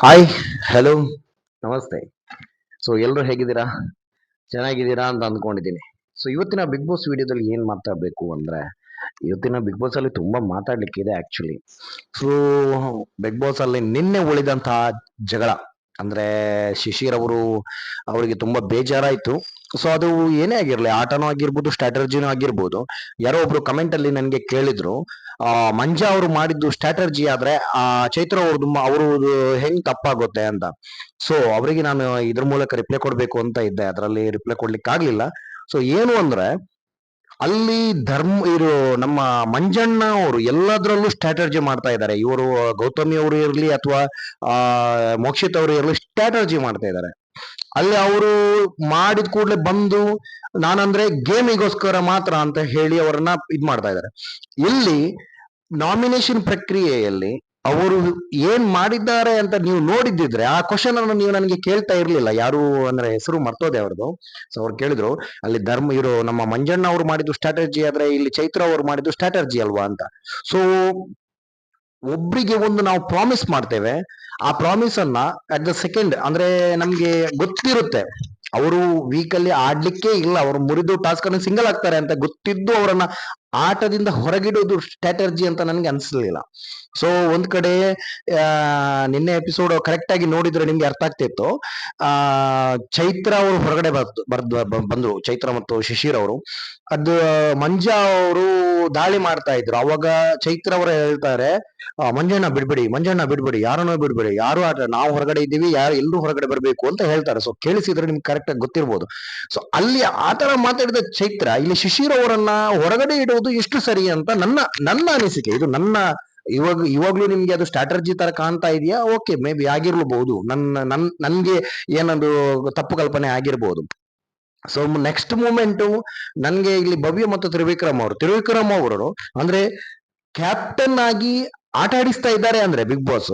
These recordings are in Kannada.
ಹಾಯ್, ಹಲೋ, ನಮಸ್ತೆ. ಸೊ ಎಲ್ಲರೂ ಹೇಗಿದ್ದೀರಾ? ಚೆನ್ನಾಗಿದ್ದೀರಾ ಅಂತ ಅಂದ್ಕೊಂಡಿದ್ದೀನಿ. ಸೊ ಇವತ್ತಿನ ಬಿಗ್ ಬಾಸ್ ವಿಡಿಯೋದಲ್ಲಿ ಏನ್ ಮಾತಾಡ್ಬೇಕು ಅಂದ್ರೆ, ಇವತ್ತಿನ ಬಿಗ್ ಬಾಸ್ ಅಲ್ಲಿ ತುಂಬಾ ಮಾತಾಡ್ಲಿಕ್ಕಿದೆ ಆಕ್ಚುಲಿ. ಸೊ ಬಿಗ್ ಬಾಸ್ ಅಲ್ಲಿ ನಿನ್ನೆ ಉಳಿದಂತಹ ಜಗಳ ಅಂದ್ರೆ ಶಿಶಿರ್ ಅವರು ಅವರಿಗೆ ತುಂಬಾ ಬೇಜಾರಾಯ್ತು. ಸೊ ಅದು ಏನೇ ಆಗಿರ್ಲಿ, ಆಟನೂ ಆಗಿರ್ಬೋದು, ಸ್ಟ್ರಾಟರ್ಜಿನೂ ಆಗಿರ್ಬೋದು. ಯಾರೋ ಒಬ್ರು ಕಮೆಂಟ್ ಅಲ್ಲಿ ನನ್ಗೆ ಕೇಳಿದ್ರು, ಮಂಜಾ ಅವರು ಮಾಡಿದ್ದು ಸ್ಟ್ರಾಟರ್ಜಿ ಆದ್ರೆ ಚೈತ್ರ ಅವ್ರದ್ದು ಅವ್ರದ್ದು ಹೆಂಗ್ ತಪ್ಪಾಗುತ್ತೆ ಅಂತ. ಸೊ ಅವರಿಗೆ ನಾನು ಇದ್ರ ಮೂಲಕ ರಿಪ್ಲೈ ಕೊಡ್ಬೇಕು ಅಂತ ಇದ್ದೆ, ಅದರಲ್ಲಿ ರಿಪ್ಲೈ ಕೊಡ್ಲಿಕ್ಕೆ ಆಗ್ಲಿಲ್ಲ. ಸೊ ಏನು ಅಂದ್ರೆ, ಅಲ್ಲಿ ಇವರು ನಮ್ಮ ಮಂಜಣ್ಣ ಅವರು ಎಲ್ಲದರಲ್ಲೂ ಸ್ಟ್ರಾಟರ್ಜಿ ಮಾಡ್ತಾ ಇದ್ದಾರೆ. ಇವರು ಗೌತಮಿ ಅವರು ಇರ್ಲಿ ಅಥವಾ ಆ ಮೋಕ್ಷಿತ್ ಅವರು ಇರ್ಲಿ, ಸ್ಟ್ರಾಟರ್ಜಿ ಮಾಡ್ತಾ ಇದ್ದಾರೆ. ಅಲ್ಲಿ ಅವರು ಮಾಡಿದ ಕೂಡಲೇ ಬಂದು ನಾನಂದ್ರೆ ಗೇಮಿಗೋಸ್ಕರ ಮಾತ್ರ ಅಂತ ಹೇಳಿ ಅವರನ್ನ ಇದ್ ಮಾಡ್ತಾ ಇದ್ದಾರೆ. ಇಲ್ಲಿ ನಾಮಿನೇಷನ್ ಪ್ರಕ್ರಿಯೆಯಲ್ಲಿ ಅವರು ಏನ್ ಮಾಡಿದ್ದಾರೆ ಅಂತ ನೀವು ನೋಡಿದ್ದಿದ್ರೆ ಆ ಕ್ವಶನ್ ಅನ್ನು ನೀವು ನನಗೆ ಕೇಳ್ತಾ ಇರ್ಲಿಲ್ಲ. ಯಾರು ಅಂದ್ರೆ ಹೆಸರು ಮರ್ತೋದೆ ಅವ್ರದ್ದು. ಸೊ ಅವ್ರು ಕೇಳಿದ್ರು, ಅಲ್ಲಿ ಇರೋ ನಮ್ಮ ಮಂಜಣ್ಣ ಅವರು ಮಾಡಿದ್ದು ಸ್ಟ್ರಾಟರ್ಜಿ ಆದ್ರೆ ಇಲ್ಲಿ ಚೈತ್ರ ಅವರು ಮಾಡಿದ್ದು ಸ್ಟ್ರಾಟರ್ಜಿ ಅಲ್ವಾ ಅಂತ. ಸೊ ಒಬ್ರಿಗೆ ಒಂದು ನಾವು ಪ್ರಾಮಿಸ್ ಮಾಡ್ತೇವೆ, ಆ ಪ್ರಾಮಿಸ್ ಅನ್ನ ಅಟ್ ದ ಸೆಕೆಂಡ್ ಅಂದ್ರೆ ನಮ್ಗೆ ಗೊತ್ತಿರುತ್ತೆ ಅವರು ವೀಕಲ್ಲಿ ಆಡ್ಲಿಕ್ಕೆ ಇಲ್ಲ, ಅವರು ಮುರಿದು ಟಾಸ್ಕ್ ಅನ್ನು ಸಿಂಗಲ್ ಆಗ್ತಾರೆ ಅಂತ ಗೊತ್ತಿದ್ದು ಅವರನ್ನ ಆಟದಿಂದ ಹೊರಗಿಡೋದು ಸ್ಟ್ರಾಟರ್ಜಿ ಅಂತ ನನಗೆ ಅನ್ಸಲಿಲ್ಲ. ಸೊ ಒಂದ್ ಕಡೆ ನಿನ್ನೆ ಎಪಿಸೋಡ್ ಕರೆಕ್ಟ್ ಆಗಿ ನೋಡಿದ್ರೆ ನಿಮ್ಗೆ ಅರ್ಥ ಆಗ್ತಿತ್ತು. ಆ ಚೈತ್ರ ಅವರು ಹೊರಗಡೆ ಬಂದ್ರು, ಚೈತ್ರ ಮತ್ತು ಶಿಶಿರ್ ಅವರು. ಅದು ಮಂಜಾ ಅವರು ದಾಳಿ ಮಾಡ್ತಾ ಇದ್ರು. ಅವಾಗ ಚೈತ್ರ ಅವರು ಹೇಳ್ತಾರೆ, ಮಂಜಣ್ಣ ಬಿಡ್ಬೇಡಿ, ಮಂಜಣ್ಣ ಬಿಡ್ಬೇಡಿ, ಯಾರನ್ನೋ ಬಿಡ್ಬೇಡಿ, ಯಾರು ಆಟ ನಾವು ಹೊರಗಡೆ ಇದ್ದೀವಿ, ಯಾರು ಎಲ್ಲರೂ ಹೊರಗಡೆ ಬರ್ಬೇಕು ಅಂತ ಹೇಳ್ತಾರೆ. ಸೊ ಕೇಳಿಸಿದ್ರೆ ನಿಮ್ಗೆ ಕರೆಕ್ಟ್ ಆಗಿ ಗೊತ್ತಿರ್ಬೋದು. ಸೊ ಅಲ್ಲಿ ಆತರ ಮಾತಾಡಿದ ಚೈತ್ರ ಇಲ್ಲಿ ಶಿಶಿರ್ ಅವರನ್ನ ಹೊರಗಡೆ ಇಡುವುದು ಎಷ್ಟು ಸರಿ ಅಂತ ನನ್ನ ನನ್ನ ಅನಿಸಿಕೆ. ಇದು ನನ್ನ ಇವಾಗ್ಲೂ ನಿಮ್ಗೆ ಅದು ಸ್ಟ್ರಾಟರ್ಜಿ ತರ ಕಾಣ್ತಾ ಇದೆಯಾ? ಓಕೆ, ಮೇ ಬಿ ಆಗಿರ್ಲಬಹುದು, ನನ್ಗೆ ಏನದು ತಪ್ಪು ಕಲ್ಪನೆ ಆಗಿರ್ಬೋದು. ಸೊ ನೆಕ್ಸ್ಟ್ ಮೂಮೆಂಟ್ ನನ್ಗೆ ಇಲ್ಲಿ ಭವ್ಯ ಮತ್ತು ತ್ರಿವಿಕ್ರಮ್ ಅವರು ಅಂದ್ರೆ ಕ್ಯಾಪ್ಟನ್ ಆಗಿ ಆಟ ಆಡಿಸ್ತಾ ಇದ್ದಾರೆ ಅಂದ್ರೆ ಬಿಗ್ ಬಾಸ್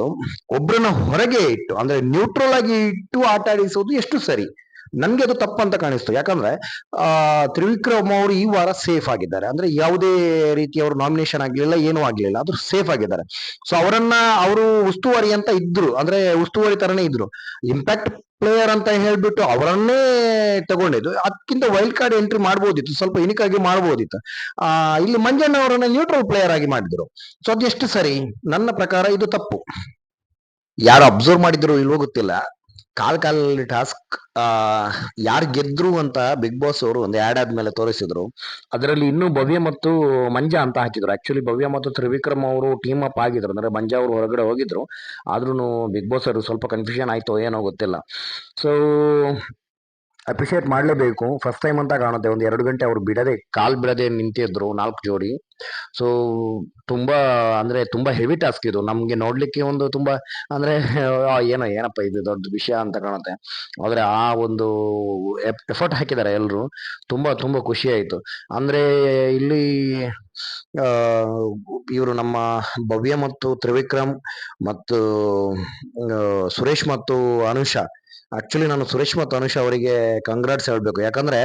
ಒಬ್ರನ್ನ ಹೊರಗೆ ಇಟ್ಟು ಅಂದ್ರೆ ನ್ಯೂಟ್ರಲ್ ಆಗಿ ಇಟ್ಟು ಆಟ ಆಡಿಸೋದು ಎಷ್ಟು ಸರಿ? ನನ್ಗೆ ಅದು ತಪ್ಪಂತ ಕಾಣಿಸ್ತು. ಯಾಕಂದ್ರೆ ತ್ರಿವಿಕ್ರಮ್ ಅವರು ಈ ವಾರ ಸೇಫ್ ಆಗಿದ್ದಾರೆ. ಅಂದ್ರೆ ಯಾವುದೇ ರೀತಿ ಅವರು ನಾಮಿನೇಷನ್ ಆಗ್ಲಿಲ್ಲ, ಏನೂ ಆಗ್ಲಿಲ್ಲ, ಅದು ಸೇಫ್ ಆಗಿದ್ದಾರೆ. ಸೊ ಅವರು ಉಸ್ತುವಾರಿ ಅಂತ ಇದ್ರು, ಅಂದ್ರೆ ಉಸ್ತುವಾರಿ ತರನೇ ಇದ್ರು. ಇಂಪ್ಯಾಕ್ಟ್ ಪ್ಲೇಯರ್ ಅಂತ ಹೇಳ್ಬಿಟ್ಟು ಅವರನ್ನೇ ತಗೊಂಡಿದ್ದು, ಅದಕ್ಕಿಂತ ವೈಲ್ಡ್ ಕಾರ್ಡ್ ಎಂಟ್ರಿ ಮಾಡ್ಬೋದಿತ್ತು, ಸ್ವಲ್ಪ ಯುನಿಕ್ ಆಗಿ ಮಾಡ್ಬೋದಿತ್ತು. ಇಲ್ಲಿ ಮಂಜಣ್ಣ ಅವರನ್ನ ನ್ಯೂಟ್ರಲ್ ಪ್ಲೇಯರ್ ಆಗಿ ಮಾಡಿದ್ರು. ಸೊ ಅದೆಷ್ಟು ಸರಿ? ನನ್ನ ಪ್ರಕಾರ ಇದು ತಪ್ಪು. ಯಾರು ಅಬ್ಸರ್ವ್ ಮಾಡಿದ್ರು ಇಲ್ವೋ ಗೊತ್ತಿಲ್ಲ, ಕಾಲ್ ಟಾಸ್ಕ್ ಯಾರು ಗೆದ್ರು ಅಂತ ಬಿಗ್ ಬಾಸ್ ಅವರು ಒಂದು ಆಡ್ ಆದ್ಮೇಲೆ ತೋರಿಸಿದ್ರು. ಅದರಲ್ಲಿ ಇನ್ನೂ ಭವ್ಯ ಮತ್ತು ಮಂಜಾ ಅಂತ ಹಾಕಿದ್ರು. ಆಕ್ಚುಲಿ ಭವ್ಯ ಮತ್ತು ತ್ರಿವಿಕ್ರಮ್ ಅವರು ಟೀಮ್ ಅಪ್ ಆಗಿದ್ರು, ಅಂದ್ರೆ ಮಂಜಾ ಅವರು ಹೊರಗಡೆ ಹೋಗಿದ್ರು. ಆದ್ರೂ ಬಿಗ್ ಬಾಸ್ ಅವರು ಸ್ವಲ್ಪ ಕನ್ಫ್ಯೂಷನ್ ಆಯ್ತು ಏನೋ ಗೊತ್ತಿಲ್ಲ. ಸೊ ಅಪ್ರಿಶಿಯೇಟ್ ಮಾಡಲೇಬೇಕು. ಫಸ್ಟ್ ಟೈಮ್ ಅಂತ ಕಾಣುತ್ತೆ, ಒಂದು 2 ಗಂಟೆ ಅವರು ಬಿಡದೆ ನಿಂತಿದ್ರು 4 ಜೋಡಿ. ಸೊ ತುಂಬಾ ಹೆವಿ ಟಾಸ್ಕ್ ಇದು. ನಮ್ಗೆ ನೋಡ್ಲಿಕ್ಕೆ ಒಂದು ತುಂಬಾ ಅಂದ್ರೆ ಏನಪ್ಪ ಇದು ದೊಡ್ಡ ವಿಷಯ ಅಂತ ಕಾಣುತ್ತೆ. ಆದ್ರೆ ಆ ಒಂದು ಎಫರ್ಟ್ ಹಾಕಿದ್ದಾರೆ ಎಲ್ರು. ತುಂಬಾ ಖುಷಿ ಆಯ್ತು. ಅಂದ್ರೆ ಇಲ್ಲಿ ಇವರು ನಮ್ಮ ಭವ್ಯ ಮತ್ತು ತ್ರಿವಿಕ್ರಮ್ ಮತ್ತು ಸುರೇಶ್ ಮತ್ತು ಅನುಷಾ. ಆಕ್ಚುಲಿ ನಾನು ಸುರೇಶ್ ಮತ್ತು ಅನುಷಾ ಅವರಿಗೆ ಕಂಗ್ರಾಟ್ಸ್ ಹೇಳ್ಬೇಕು. ಯಾಕಂದ್ರೆ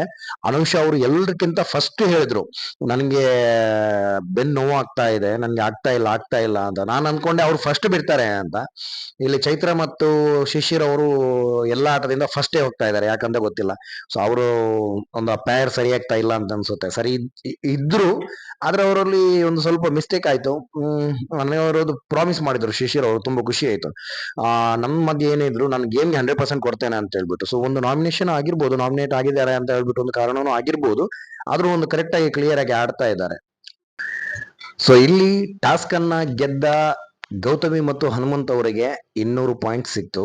ಅನುಷಾ ಅವರು ಎಲ್ರಿಗಿಂತ ಫಸ್ಟ್ ಹೇಳಿದ್ರು, ನನಗೆ ಬೆನ್ನು ನೋವು ಆಗ್ತಾ ಇದೆ, ನನ್ಗೆ ಆಗ್ತಾ ಇಲ್ಲ ಅಂತ. ನಾನು ಅನ್ಕೊಂಡೆ ಅವ್ರು ಫಸ್ಟ್ ಬಿಡ್ತಾರೆ ಅಂತ. ಇಲ್ಲಿ ಚೈತ್ರ ಮತ್ತು ಶಿಶಿರ್ ಅವರು ಎಲ್ಲ ಆಟದಿಂದ ಫಸ್ಟೇ ಹೋಗ್ತಾ ಇದ್ದಾರೆ, ಯಾಕಂತ ಗೊತ್ತಿಲ್ಲ. ಸೊ ಅವರು ಒಂದು ಪೇರ್ ಸರಿ ಆಗ್ತಾ ಇಲ್ಲ ಅಂತ ಅನ್ಸುತ್ತೆ. ಸರಿ ಇದ್ರು, ಆದ್ರೆ ಅವರಲ್ಲಿ ಒಂದು ಸ್ವಲ್ಪ ಮಿಸ್ಟೇಕ್ ಆಯ್ತು. ಮನೆಯವರು ಪ್ರಾಮಿಸ್ ಮಾಡಿದ್ರು ಶಿಶಿರ್ ಅವರು, ತುಂಬಾ ಖುಷಿ ಆಯ್ತು. ನಮ್ಮ ಮಧ್ಯೆ ಏನಿದ್ರು ನಾನು ಗೇಮ್ಗೆ 100% ಕೊಡ್ತೇನೆ ಅಂತ ಹೇಳ್ಬಿಟ್ಟು. ಸೊ ಒಂದು ನಾಮಿನೇಷನ್ ಆಗಿರ್ಬೋದು, ನಾಮಿನೇಟ್ ಆಗಿದ್ದಾರೆ ಅಂತ ಹೇಳ್ಬಿಟ್ಟು ಒಂದು ಕಾರಣನೂ ಆಗಿರ್ಬೋದು. ಆದ್ರೂ ಒಂದು ಕರೆಕ್ಟ್ ಆಗಿ ಕ್ಲಿಯರ್ ಆಗಿ ಆಡ್ತಾ ಇದ್ದಾರೆ. ಸೊ ಇಲ್ಲಿ ಟಾಸ್ಕ್ ಅನ್ನ ಗೆದ್ದ ಗೌತಮಿ ಮತ್ತು ಹನುಮಂತ್ ಅವರಿಗೆ 200 ಪಾಯಿಂಟ್ ಸಿಕ್ತು.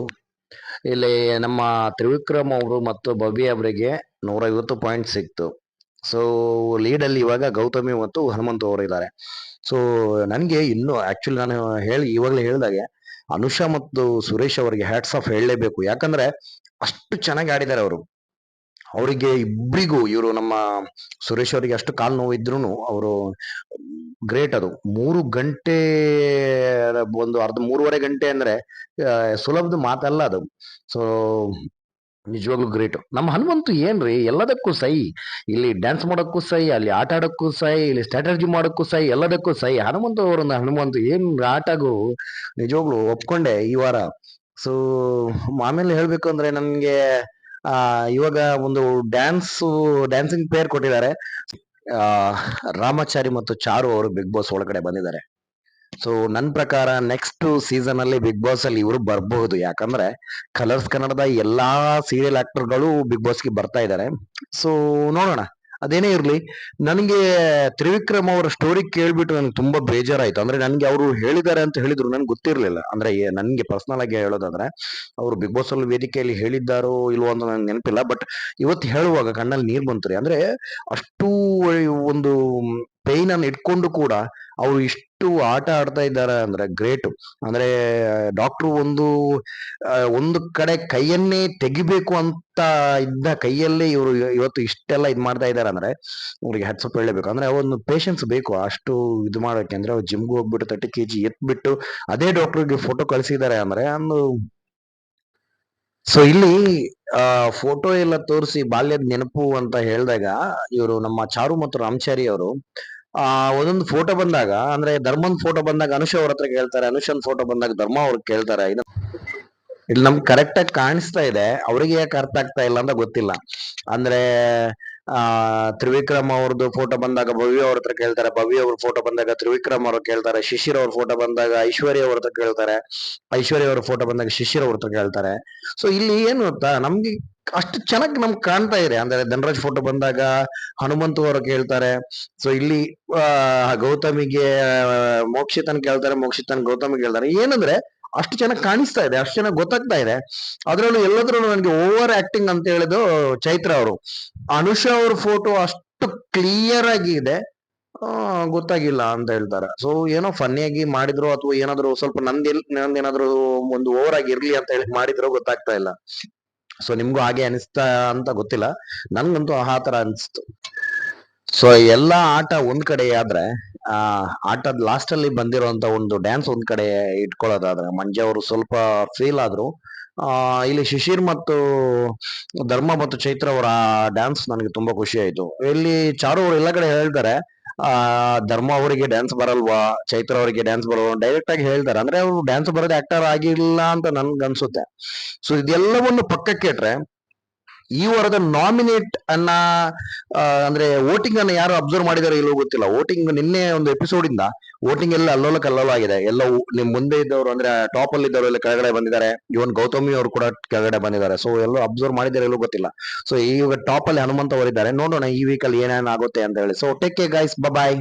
ಇಲ್ಲಿ ನಮ್ಮ ತ್ರಿವಿಕ್ರಮ್ ಅವರು ಮತ್ತು ಭವ್ಯ ಅವರಿಗೆ 150 ಪಾಯಿಂಟ್ ಸಿಕ್ತು. ಸೊ ಲೀಡ್ ಅಲ್ಲಿ ಇವಾಗ ಗೌತಮಿ ಮತ್ತು ಹನುಮಂತ್ ಅವರು ಇದ್ದಾರೆ. ಸೊ ನನಗೆ ಇನ್ನು ಆಕ್ಚುಲಿ ನಾನು ಇವಾಗಲೇ ಹೇಳಿದಾಗೆ ಅನುಷಾ ಮತ್ತು ಸುರೇಶ್ ಅವರಿಗೆ ಹ್ಯಾಟ್ಸ್ ಆಫ್ ಹೇಳಲೇಬೇಕು. ಯಾಕಂದ್ರೆ ಅಷ್ಟು ಚೆನ್ನಾಗಿ ಆಡಿದ್ದಾರೆ ಅವರು. ಅವರಿಗೆ ಇಬ್ಬರಿಗೂ, ಇವರು ನಮ್ಮ ಸುರೇಶ್ ಅವರಿಗೆ ಅಷ್ಟು ಕಾಲು ನೋವು ಇದ್ರು ಅವರು ಗ್ರೇಟ್. ಅದು 3 ಗಂಟೆ, ಒಂದು 3.5 ಗಂಟೆ ಅಂದ್ರೆ ಸುಲಭದ ಮಾತಲ್ಲ ಅದು. ಸೊ ನಿಜವಾಗ್ಲೂ ಗ್ರೇಟ್. ನಮ್ಮ ಹನುಮಂತು ಏನ್ರಿ ಎಲ್ಲದಕ್ಕೂ ಸೈ. ಇಲ್ಲಿ ಡ್ಯಾನ್ಸ್ ಮಾಡೋಕ್ಕೂ ಸೈ, ಅಲ್ಲಿ ಆಟ ಆಡೋಕ್ಕೂ ಸೈ, ಇಲ್ಲಿ ಸ್ಟ್ರಾಟಜಿ ಮಾಡೋಕ್ಕೂ ಸೈ, ಎಲ್ಲದಕ್ಕೂ ಸೈ. ಹನುಮಂತು ಏನ್ ಆಟಗೂ ನಿಜವಾಗ್ಲು ಒಪ್ಕೊಂಡೆ ಈ ವಾರ. ಸೊ ಆಮೇಲೆ ಹೇಳ್ಬೇಕು ಅಂದ್ರೆ ನನ್ಗೆ ಆ ಇವಾಗ ಒಂದು ಡ್ಯಾನ್ಸಿಂಗ್ ಪೇರ್ ಕೊಟ್ಟಿದ್ದಾರೆ. ಆ ರಾಮಾಚಾರಿ ಮತ್ತು ಚಾರು ಅವರು ಬಿಗ್ ಬಾಸ್ ಒಳಗಡೆ ಬಂದಿದ್ದಾರೆ. ಸೊ ನನ್ ಪ್ರಕಾರ ನೆಕ್ಸ್ಟ್ ಸೀಸನ್ ಅಲ್ಲಿ ಬಿಗ್ ಬಾಸ್ ಅಲ್ಲಿ ಇವರು ಬರಬಹುದು. ಯಾಕಂದ್ರೆ ಕಲರ್ಸ್ ಕನ್ನಡದ ಎಲ್ಲಾ ಸೀರಿಯಲ್ ಆಕ್ಟರ್ಗಳು ಬಿಗ್ ಬಾಸ್ಗೆ ಬರ್ತಾ ಇದ್ದಾರೆ. ಸೊ ನೋಡೋಣ. ಅದೇನೇ ಇರ್ಲಿ, ನನಗೆ ತ್ರಿವಿಕ್ರಮ್ ಅವರ ಸ್ಟೋರಿ ಕೇಳ್ಬಿಟ್ಟು ನನಗೆ ತುಂಬಾ ಬೇಜಾರಾಯ್ತು. ಅಂದ್ರೆ ನನ್ಗೆ ಅವರು ಹೇಳಿದ್ದಾರೆ ಅಂತ ಹೇಳಿದ್ರು, ನನ್ಗೆ ಗೊತ್ತಿರ್ಲಿಲ್ಲ. ಅಂದ್ರೆ ನನ್ಗೆ ಪರ್ಸನಲ್ ಆಗಿ ಹೇಳೋದಾದ್ರೆ ಅವರು ಬಿಗ್ ಬಾಸ್ ಅಲ್ಲಿ ವೇದಿಕೆಯಲ್ಲಿ ಹೇಳಿದ್ದಾರೋ ಇಲ್ವೋ ಅಂತ ನನ್ಗೆ ನೆನಪಿಲ್ಲ. ಬಟ್ ಇವತ್ತು ಹೇಳುವಾಗ ಕಣ್ಣಲ್ಲಿ ನೀರ್ ಬಂತು ರೀ. ಅಂದ್ರೆ ಅಷ್ಟು ಒಂದು ಪೈನ್ ಅನ್ನು ಇಟ್ಕೊಂಡು ಕೂಡ ಅವರು ಇಷ್ಟು ಆಟ ಆಡ್ತಾ ಇದ್ದಾರೆ ಅಂದ್ರೆ ಗ್ರೇಟ್. ಅಂದ್ರೆ ಡಾಕ್ಟ್ರು ಒಂದು ಕಡೆ ಕೈಯನ್ನೇ ತೆಗಿಬೇಕು ಅಂತ ಇದ್ದ ಕೈಯಲ್ಲೇ ಇವರು ಇವತ್ತು ಇಷ್ಟೆಲ್ಲ ಇದ್ ಮಾಡ್ತಾ ಇದಾರೆ ಅಂದ್ರೆ ಅವ್ರಿಗೆ ಹೆಡ್ಸಪ್ ಹೇಳಬೇಕು. ಅಂದ್ರೆ ಒಂದು ಪೇಷನ್ಸ್ ಬೇಕು ಅಷ್ಟು ಇದು ಮಾಡೋಕೆ. ಅಂದ್ರೆ ಅವ್ರು ಜಿಮ್ಗೆ ಹೋಗ್ಬಿಟ್ಟು 30 kg ಎತ್ಬಿಟ್ಟು ಅದೇ ಡಾಕ್ಟರ್ಗೆ ಫೋಟೋ ಕಳಿಸಿದ್ದಾರೆ ಅಂದ್ರೆ ಒಂದು. ಸೊ ಇಲ್ಲಿ ಫೋಟೋ ಎಲ್ಲ ತೋರಿಸಿ ಬಾಲ್ಯದ ನೆನಪು ಅಂತ ಹೇಳಿದಾಗ ಇವರು ನಮ್ಮ ಚಾರು ಮತ್ತು ರಾಮಚಾರಿ ಅವರು ಒಂದೊಂದು ಫೋಟೋ ಬಂದಾಗ, ಅಂದ್ರೆ ಧರ್ಮನ್ ಫೋಟೋ ಬಂದಾಗ ಅನುಷ್ ಅವ್ರ ಹತ್ರ ಕೇಳ್ತಾರೆ, ಅನುಷನ್ ಫೋಟೋ ಬಂದಾಗ ಧರ್ಮ ಅವ್ರಿಗೆ ಕೇಳ್ತಾರೆ. ಇಲ್ಲಿ ನಮ್ಗೆ ಕರೆಕ್ಟ್ ಆಗಿ ಕಾಣಿಸ್ತಾ ಇದೆ, ಅವ್ರಿಗೆ ಯಾಕೆ ಅರ್ಥ ಆಗ್ತಾ ಇಲ್ಲ ಅಂತ ಗೊತ್ತಿಲ್ಲ. ಅಂದ್ರೆ ಆ ತ್ರಿವಿಕ್ರಮ್ ಅವ್ರದ್ದು ಫೋಟೋ ಬಂದಾಗ ಭವ್ಯ ಅವ್ರ ಹತ್ರ ಕೇಳ್ತಾರೆ, ಭವ್ಯ ಅವ್ರ ಫೋಟೋ ಬಂದಾಗ ತ್ರಿವಿಕ್ರಮ್ ಅವ್ರ ಕೇಳ್ತಾರೆ, ಶಿಶಿರ್ ಅವ್ರ ಫೋಟೋ ಬಂದಾಗ ಐಶ್ವರ್ಯ ಅವ್ರ ಹತ್ರ ಕೇಳ್ತಾರೆ, ಐಶ್ವರ್ಯ ಅವ್ರ ಫೋಟೋ ಬಂದಾಗ ಶಿಶಿರ್ ಅವ್ರ ಹತ್ರ ಕೇಳ್ತಾರೆ. ಸೊ ಇಲ್ಲಿ ಏನು ಗೊತ್ತಾ, ನಮ್ಗೆ ಅಷ್ಟು ಚೆನ್ನಾಗಿ ನಮ್ಗೆ ಕಾಣ್ತಾ ಇದೆ. ಅಂದ್ರೆ ಧನರಾಜ್ ಫೋಟೋ ಬಂದಾಗ ಹನುಮಂತು ಅವರು ಕೇಳ್ತಾರೆ. ಸೊ ಇಲ್ಲಿ ಗೌತಮಿಗೆ ಮೋಕ್ಷಿತನ್ ಕೇಳ್ತಾರೆ, ಮೋಕ್ಷಿತನ್ ಗೌತಮಿ ಕೇಳ್ತಾರೆ. ಏನಂದ್ರೆ ಅಷ್ಟು ಚೆನ್ನಾಗಿ ಕಾಣಿಸ್ತಾ ಇದೆ, ಅಷ್ಟು ಚೆನ್ನಾಗಿ ಗೊತ್ತಾಗ್ತಾ ಇದೆ. ಅದ್ರಲ್ಲೂ ಎಲ್ಲದ್ರಲ್ಲೂ ನನಗೆ ಓವರ್ ಆಕ್ಟಿಂಗ್ ಅಂತ ಹೇಳಿದ್ದು ಚೈತ್ರ ಅವರು. ಅನುಷಾ ಅವ್ರ ಫೋಟೋ ಅಷ್ಟು ಕ್ಲಿಯರ್ ಆಗಿ ಇದೆ, ಗೊತ್ತಾಗಿಲ್ಲ ಅಂತ ಹೇಳ್ತಾರೆ. ಸೊ ಏನೋ ಫನ್ನಿಯಾಗಿ ಮಾಡಿದ್ರು ಅಥವಾ ಏನಾದ್ರು ಸ್ವಲ್ಪ ನಂದೇನಾದ್ರು ಒಂದು ಓವರ್ ಆಗಿ ಇರ್ಲಿ ಅಂತ ಹೇಳಿ ಮಾಡಿದ್ರು, ಗೊತ್ತಾಗ್ತಾ ಇಲ್ಲ. ಸೊ ನಿಮ್ಗೂ ಹಾಗೆ ಅನಿಸ್ತಾ ಅಂತ ಗೊತ್ತಿಲ್ಲ, ನನ್ಗಂತೂ ಆ ತರ ಅನಿಸ್ತು. ಸೊ ಎಲ್ಲಾ ಆಟ ಒಂದ್ ಕಡೆ ಆದ್ರೆ ಆಟದ ಲಾಸ್ಟ್ ಅಲ್ಲಿ ಬಂದಿರುವಂತ ಒಂದು ಡ್ಯಾನ್ಸ್ ಒಂದ್ ಕಡೆ ಇಟ್ಕೊಳ್ಳೋದಾದ್ರೆ ಮಂಜು ಅವರು ಸ್ವಲ್ಪ ಫೇಲ್ ಆದ್ರು. ಇಲ್ಲಿ ಶಿಶಿರ್ ಮತ್ತು ಧರ್ಮ ಮತ್ತು ಚೈತ್ರ ಅವರ ಡ್ಯಾನ್ಸ್ ನನಗೆ ತುಂಬಾ ಖುಷಿ ಆಯ್ತು. ಇಲ್ಲಿ ಚಾರು ಅವರು ಎಲ್ಲ ಕಡೆ ಹೇಳ್ತಾರೆ ಧರ್ಮ ಅವರಿಗೆ ಡ್ಯಾನ್ಸ್ ಬರಲ್ವಾ, ಚೈತ್ರ ಅವರಿಗೆ ಡ್ಯಾನ್ಸ್ ಬರಲ್ವಾ, ಡೈರೆಕ್ಟ್ ಆಗಿ ಹೇಳ್ತಾರೆ. ಅಂದ್ರೆ ಅವರು ಡ್ಯಾನ್ಸ್ ಬರೋದೇ ಆಕ್ಟರ್ ಆಗಿಲ್ಲ ಅಂತ ನನ್ಗೆ ಅನ್ಸುತ್ತೆ. ಸೊ ಇದೆಲ್ಲವನ್ನು ಪಕ್ಕಕ್ಕೆ ಇಟ್ರೆ ಈ ವಾರದ ನಾಮಿನೇಟ್ ಅಂದ್ರೆ ವೋಟಿಂಗ್ ಅನ್ನ ಯಾರು ಅಬ್ಸರ್ವ್ ಮಾಡಿದಾರೋ ಇಲ್ಲವೋ ಗೊತ್ತಿಲ್ಲ. ವೋಟಿಂಗ್ ನಿನ್ನೆ ಒಂದು ಎಪಿಸೋಡ್ ಇಂದ ವೋಟಿಂಗ್ ಎಲ್ಲ ಅಲ್ಲೋಲ ಕಲ್ಲೋಲ ಆಗಿದೆ. ಎಲ್ಲ ನಿಮ್ ಮುಂದೆ ಇದ್ದವರು ಅಂದ್ರೆ ಟಾಪ್ ಅಲ್ಲಿ ಇದ್ದವರು ಎಲ್ಲ ಕೆಳಗಡೆ ಬಂದಿದ್ದಾರೆ. ಇವನ್ ಗೌತಮಿ ಅವರು ಕೂಡ ಕೆಳಗಡೆ ಬಂದಿದ್ದಾರೆ. ಸೊ ಎಲ್ಲ ಅಬ್ಸರ್ವ್ ಮಾಡಿದಾರೆ ಎಲ್ಲೂ ಗೊತ್ತಿಲ್ಲ. ಸೊ ಈಗ ಟಾಪ್ ಅಲ್ಲಿ ಹನುಮಂತ ಅವರಿದ್ದಾರೆ. ನೋಡೋಣ ಈ ವೀಕ್ ಅಲ್ಲಿ ಏನೇನ್ ಆಗುತ್ತೆ ಅಂತ ಹೇಳಿ. ಸೊ ಟೇಕ್ ಕೇರ್ ಗೈಸ್, ಬಾಯ್.